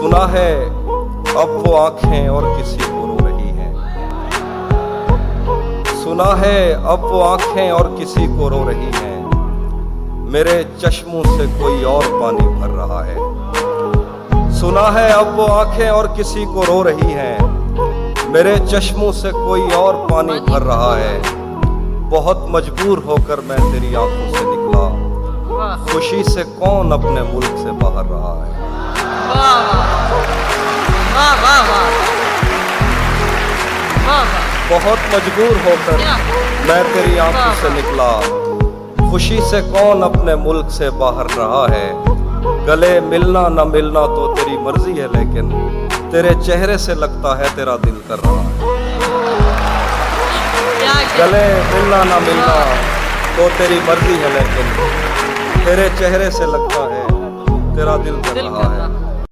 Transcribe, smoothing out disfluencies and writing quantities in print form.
सुना है अब वो आंखें और किसी को रो रही हैं। सुना है अब वो आंखें और किसी को रो रही हैं। मेरे चश्मों से कोई और पानी भर रहा है। सुना है अब वो आंखें और किसी को रो रही हैं। मेरे चश्मों से कोई और पानी भर रहा है। बहुत मजबूर होकर मैं तेरी आंखों से निकला। खुशी से कौन अपने मुल्क से बाहर रहा है। वाह वाह वाह वाह वाह। बहुत मजबूर होकर मैं तेरी आंखों से निकला। खुशी से कौन अपने मुल्क से बाहर रहा है। गले मिलना न मिलना तो तेरी मर्जी है, लेकिन तेरे चेहरे से लगता है तेरा दिल कर रहा है। गले मिलना न मिलना तो तेरी मर्जी है, लेकिन तेरे चेहरे से लगता है तेरा दिल कर रहा है।